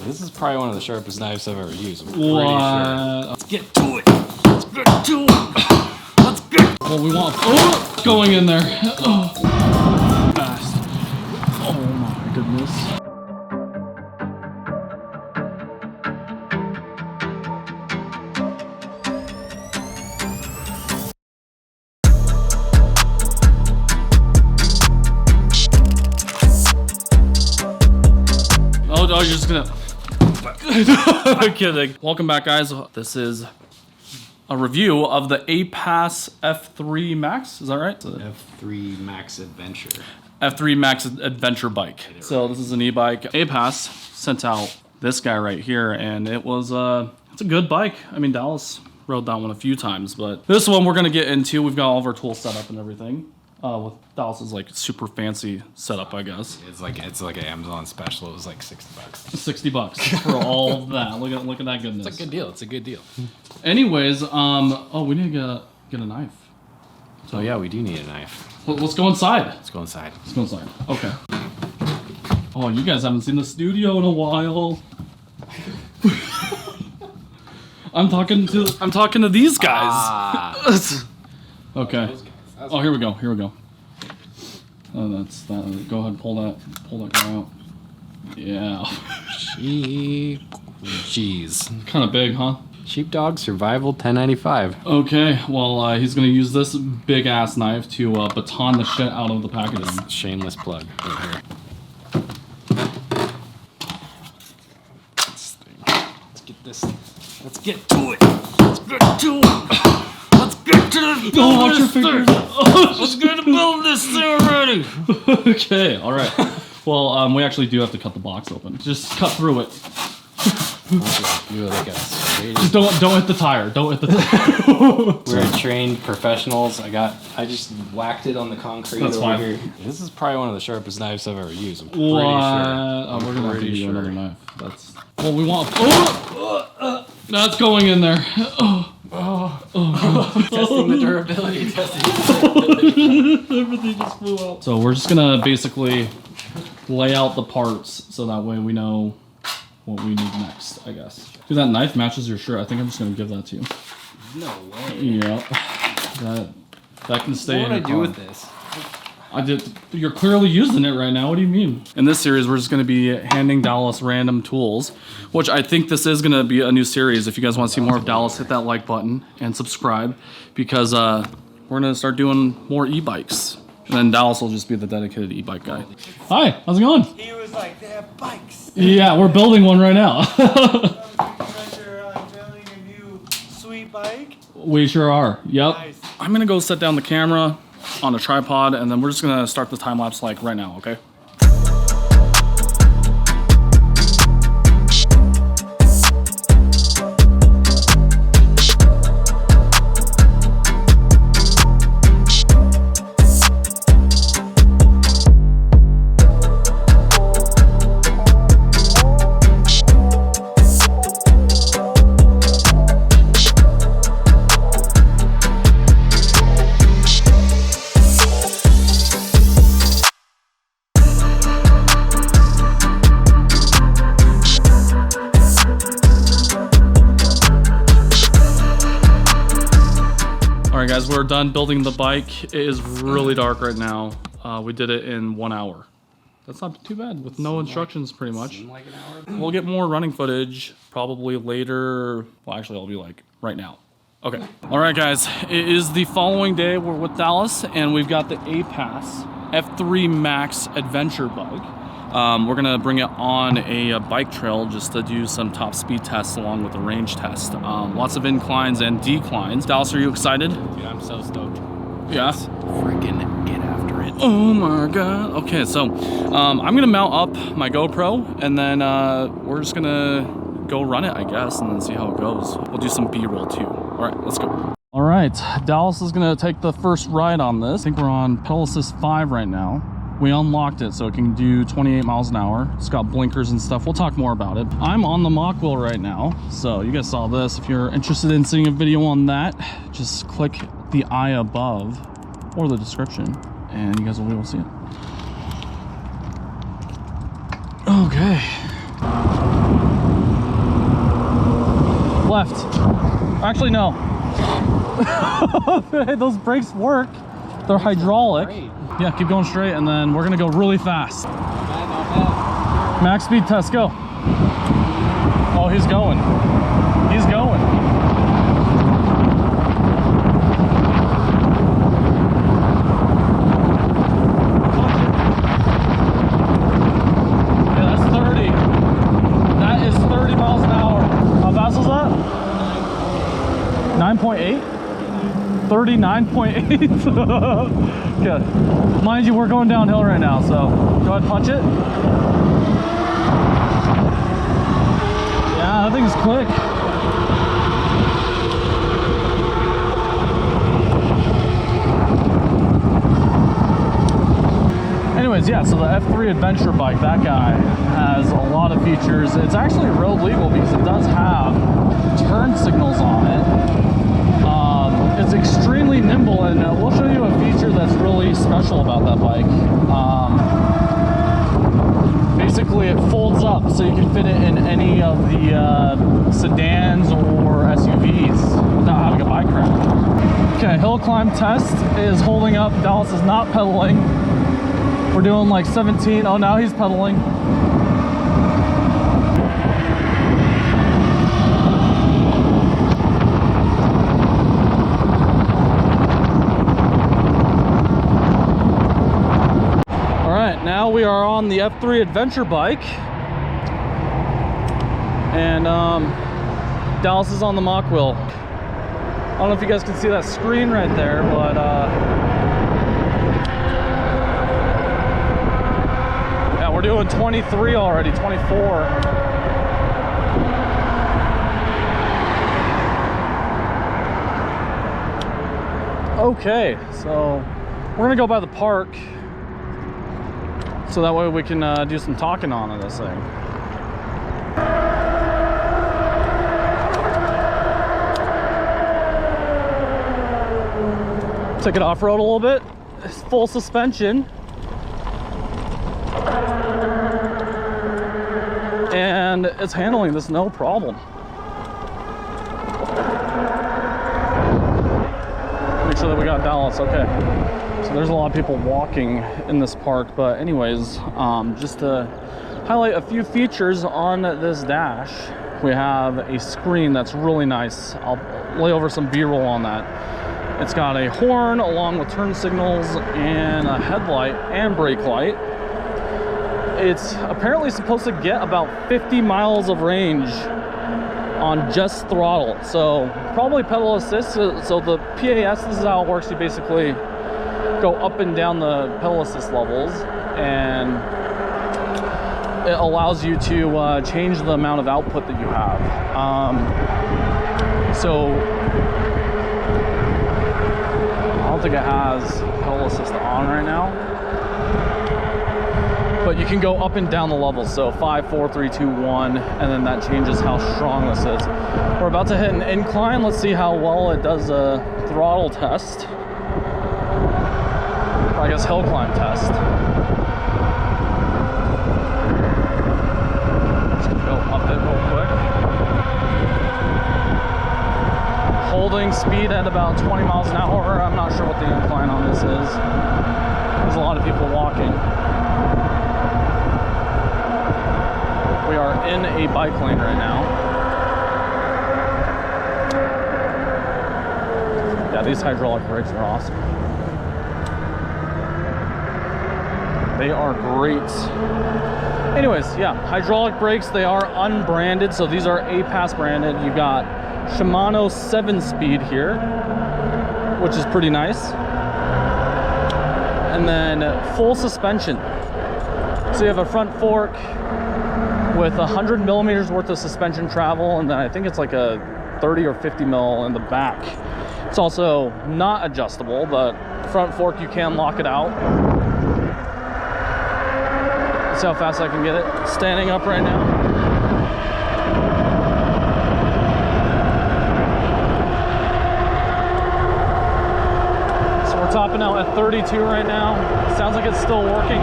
This is probably one of the sharpest knives I've ever used. I'm pretty What? sure. Let's get to it. Let's get to it. Let's get. Well, we want. Oh, going in there. Oh. Fast. Oh my goodness. Oh, you're just gonna. I'm kidding. Welcome back, guys. This is a review of the Aipas F3 Max. Is that right? F3 Max Adventure. F3 Max Adventure bike. So this is an e-bike. Aipas sent out this guy right here, and it was it's a good bike. I mean, Dallas rode that one a few times, but this one we're gonna get into. We've got all of our tools set up and everything. With Dallas's like super fancy setup, I guess. It's like an Amazon special. It was like $60. $60 for all of that. Look at that goodness. It's a good deal. It's a good deal. Anyways, oh, we need to get a knife. So yeah, we do need a knife. Let's go inside. Let's go inside. Let's go inside. Okay. Oh, you guys haven't seen the studio in a while. I'm talking to these guys. Okay. Oh, here we go. Here we go. Oh, that's that. Go ahead and pull that guy out. Yeah. Jeez. Kind of big, huh? Sheepdog Survival 1095. Okay. Well, he's gonna use this big ass knife to baton the shit out of the packaging. Shameless plug right here. Let's get this. Let's get to it. Let's get to it. Get to the oh, watch your fingers. Oh, let's get to build this thing already. Okay, all right. Well, we actually do have to cut the box open. Just cut through it. Just don't hit the tire. Don't hit the tire. We're trained professionals. I just whacked it on the concrete. That's over fine. Here. This is probably one of the sharpest knives I've ever used. I'm pretty sure. I'm we're gonna have to sure. another knife. That's. Well, we want. That's going in there. Testing the durability. Everything just flew out. So we're just gonna basically lay out the parts so that way we know what we need next, I guess. Dude, that knife matches your shirt. I think I'm just gonna give that to you. No way. Yep. That can stay in your car. What do I do with this? You're clearly using it right now. What do you mean? In this series, we're just going to be handing Dallas random tools, which I think this is going to be a new series. If you guys want to see more of Dallas, hit that like button and subscribe, because we're going to start doing more e-bikes. And then Dallas will just be the dedicated e-bike guy. Hi, how's it going? He was like, they have bikes. Yeah, we're building one right now. You guys are building a new sweet bike? We sure are. Yep. Nice. I'm going to go set down the camera on a tripod, and then we're just gonna start the time lapse like right now, okay? Alright guys, we're done building the bike. It is really dark right now. We did it in 1 hour. That's not too bad with no instructions pretty much. Like an hour? We'll get more running footage probably later. Well, actually it'll be like right now. Okay. Alright guys, it is the following day. We're with Dallas and we've got the Aipas F3 Max Adventure bike. We're gonna bring it on a bike trail just to do some top speed tests along with a range test. Lots of inclines and declines. Dallas, are you excited? Dude, I'm so stoked. Yeah. Freaking get after it. Oh my god. Okay, so I'm gonna mount up my GoPro and then we're just gonna go run it, I guess, and then see how it goes. We'll do some B-roll too. All right, let's go. All right, Dallas is gonna take the first ride on this. I think we're on pedal assist 5 right now. We unlocked it so it can do 28 miles an hour. It's got blinkers and stuff. We'll talk more about it. I'm on the mock wheel right now. So you guys saw this. If you're interested in seeing a video on that, just click the eye above or the description and you guys will be able to see it. Okay. left. Actually, no. Those brakes work. They're hydraulic. Yeah, keep going straight, and then we're gonna go really fast. Max speed test, go. Oh, he's going. He's going. Yeah, that's 30. That is 30 miles an hour. How fast was that? 9.8? 39.8. Good. Mind you, we're going downhill right now, so go ahead, punch it. Yeah, that thing's quick. Anyways, yeah, so the F3 adventure bike, that guy has a lot of features. It's actually road legal because it does have turn signals on it. It's extremely nimble, and we'll show you a feature that's really special about that bike. Basically, it folds up so you can fit it in any of the sedans or SUVs without having a bike rack. Okay, hill climb test is holding up. Dallas is not pedaling. We're doing like 17. Oh, now he's pedaling. Now we are on the F3 adventure bike, and Dallas is on the mock wheel. I don't know if you guys can see that screen right there, but yeah, we're doing 23 already, 24. Okay, so we're gonna go by the park, so that way we can do some talking on this thing. Take it off-road a little bit. It's full suspension. And it's handling this no problem. Make sure that we got Dallas, okay. So there's a lot of people walking in this park, but anyways, just to highlight a few features on this dash, we have a screen that's really nice. I'll lay over some B-roll on that. It's got a horn along with turn signals and a headlight and brake light. It's apparently supposed to get about 50 miles of range on just throttle, so probably pedal assist. So the PAS, this is how it works. You basically go up and down the pedal assist levels, and it allows you to change the amount of output that you have. So I don't think it has pedal assist on right now, but you can go up and down the levels. So 5, 4, 3, 2, 1, and then that changes how strong this is. We're about to hit an incline. Let's see how well it does a throttle test. I guess hill climb test. Just go up it real quick. Holding speed at about 20 miles an hour. I'm not sure what the incline on this is. There's a lot of people walking. We are in a bike lane right now. Yeah, these hydraulic brakes are awesome. They are great. Anyways, yeah, hydraulic brakes, they are unbranded, so these are Aipas branded. You've got Shimano 7-speed here, which is pretty nice. And then full suspension. So you have a front fork with 100 millimeters worth of suspension travel, and then I think it's like a 30 or 50 mil in the back. It's also not adjustable, but front fork, you can lock it out. See how fast I can get it. Standing up right now. So we're topping out at 32 right now. Sounds like it's still working.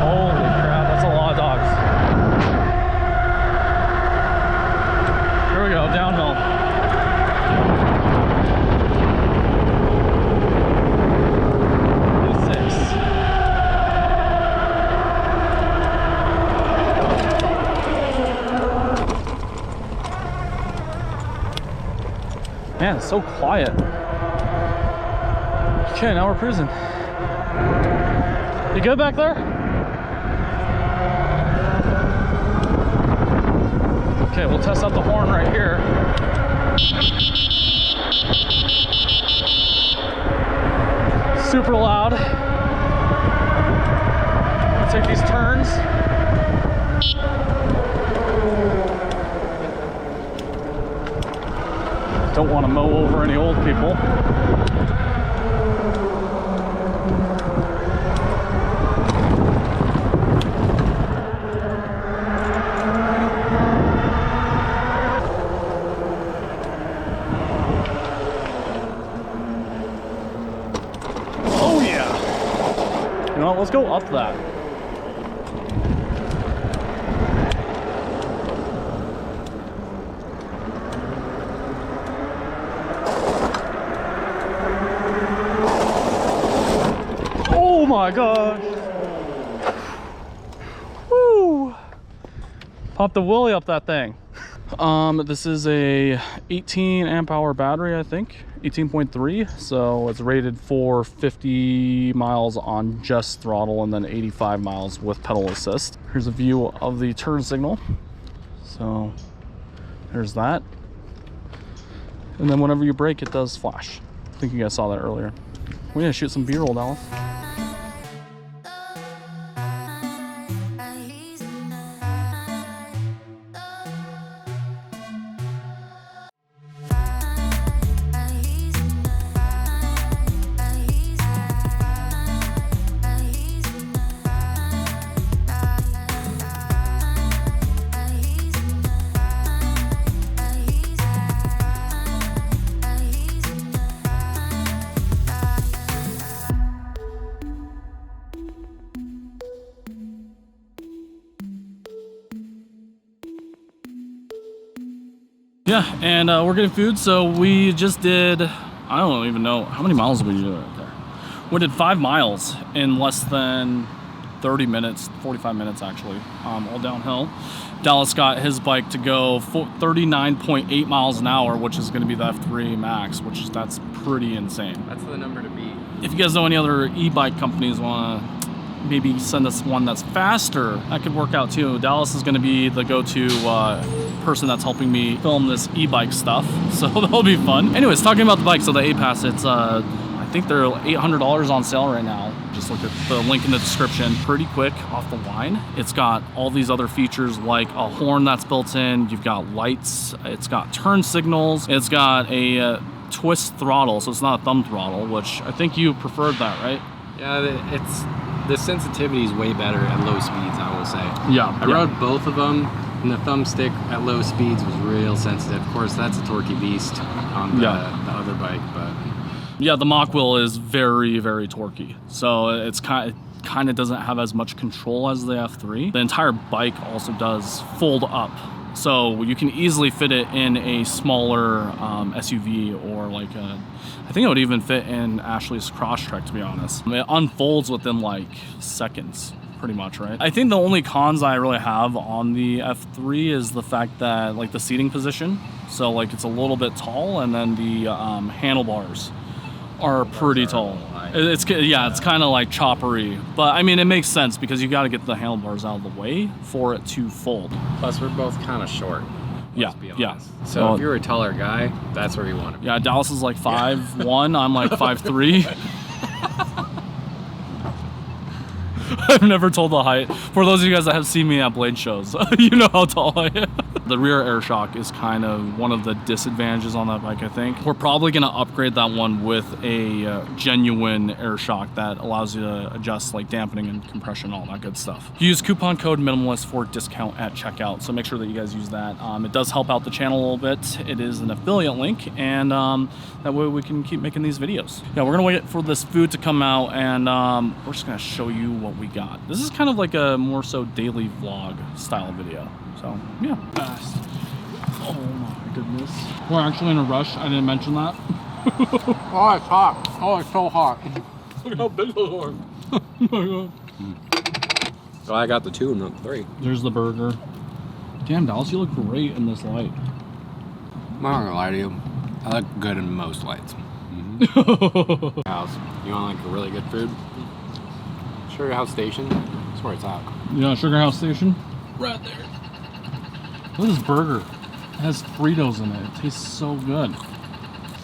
Holy crap, that's a lot of dogs. Man, it's so quiet. Okay, now we're cruising. You good back there? Okay, we'll test out the horn right here. Super loud. We'll take these turns. Don't want to mow over any old people. Oh yeah! You know what, let's go up that. Oh my gosh! Woo! Pop the wheelie up that thing. This is a 18 amp hour battery, I think, 18.3. So it's rated for 50 miles on just throttle and then 85 miles with pedal assist. Here's a view of the turn signal. So there's that. And then whenever you brake, it does flash. I think you guys saw that earlier. We're gonna shoot some B-roll, Dallas. Yeah, and we're getting food, so we just did, I don't even know, how many miles did we do right there? We did 5 miles in less than 30 minutes, 45 minutes actually, all downhill. Dallas got his bike to go 39.8 miles an hour, which is gonna be the F3 Max, that's pretty insane. That's the number to beat. If you guys know any other e-bike companies wanna maybe send us one that's faster, that could work out too. Dallas is gonna be the go-to person that's helping me film this e-bike stuff, so that'll be fun. Anyways, talking about the bike, so the Aipas, it's I think they're $800 on sale right now. Just look at the link in the description. Pretty quick off the line. It's got all these other features like a horn that's built in, you've got lights, it's got turn signals, it's got a twist throttle, so it's not a thumb throttle, which I think you preferred that, right? Yeah, the sensitivity is way better at low speeds, I will say. Yeah. I rode both of them, and the thumbstick at low speeds was real sensitive. Of course, that's a torquey beast on the other bike, but yeah, the Mach wheel is very, very torquey. So it's kind of doesn't have as much control as the F3. The entire bike also does fold up. So you can easily fit it in a smaller SUV or like I think it would even fit in Ashley's Crosstrek, to be honest. I mean, it unfolds within like seconds, pretty much, right? I think the only cons I really have on the F3 is the fact that like the seating position. So like it's a little bit tall, and then the handlebars are pretty tall. It's kind of like choppery, but I mean it makes sense because you got to get the handlebars out of the way for it to fold. plus we're both kind of short. Yeah, yeah. So if you're a taller guy, that's where you want to be. Yeah, Dallas is like 5'1", I'm like 5'3". I've never told the height. For those of you guys that have seen me at blade shows, you know how tall I am. The rear air shock is kind of one of the disadvantages on that bike, I think. We're probably gonna upgrade that one with a genuine air shock that allows you to adjust like dampening and compression, all that good stuff. Use coupon code Minimalist for discount at checkout, so make sure that you guys use that. It does help out the channel a little bit. It is an affiliate link, and that way we can keep making these videos. Yeah, we're gonna wait for this food to come out, and we're just gonna show you what we got. This is kind of like a more so daily vlog style video. So yeah. Fast. Oh my goodness. We're actually in a rush. I didn't mention that. Oh, it's hot. Oh, it's so hot. Look how big those are. Oh my god. So I got the 2 and not 3. There's the burger. Damn, Dallas, you look great in this light. I'm not gonna lie to you. I look good in most lights. House. You want like a really good food? Sugar House Station. That's where it's at. Yeah, Sugar House Station. Right there. Look at this burger. It has Fritos in it. It tastes so good.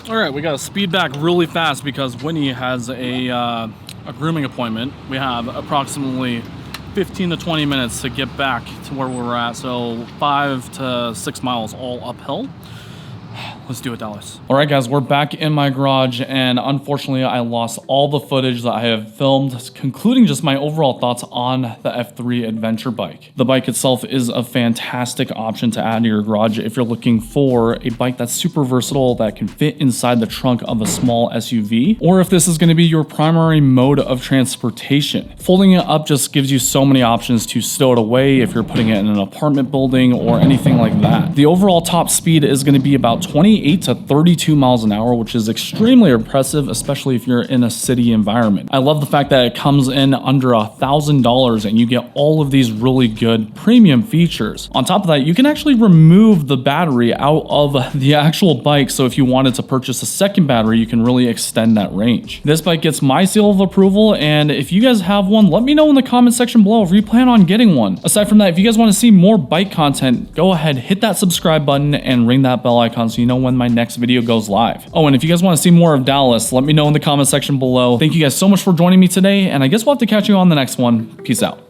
All right, we got to speed back really fast because Winnie has a grooming appointment. We have approximately 15 to 20 minutes to get back to where we were at. So 5 to 6 miles all uphill. Let's do it, Dallas. All right, guys, we're back in my garage, and unfortunately, I lost all the footage that I have filmed, concluding just my overall thoughts on the F3 adventure bike. The bike itself is a fantastic option to add to your garage if you're looking for a bike that's super versatile that can fit inside the trunk of a small SUV, or if this is going to be your primary mode of transportation. Folding it up just gives you so many options to stow it away if you're putting it in an apartment building or anything like that. The overall top speed is going to be about 28 to 32 miles an hour, which is extremely impressive, especially if you're in a city environment. I love the fact that it comes in under $1,000 and you get all of these really good premium features. On top of that, you can actually remove the battery out of the actual bike, so if you wanted to purchase a second battery, you can really extend that range. This bike gets my seal of approval, and if you guys have one, let me know in the comment section below if you plan on getting one. Aside from that, if you guys want to see more bike content, go ahead, hit that subscribe button and ring that bell icon so you know when my next video goes live. Oh, and if you guys want to see more of Dallas, let me know in the comment section below. Thank you guys so much for joining me today, and I guess we'll have to catch you on the next one. Peace out.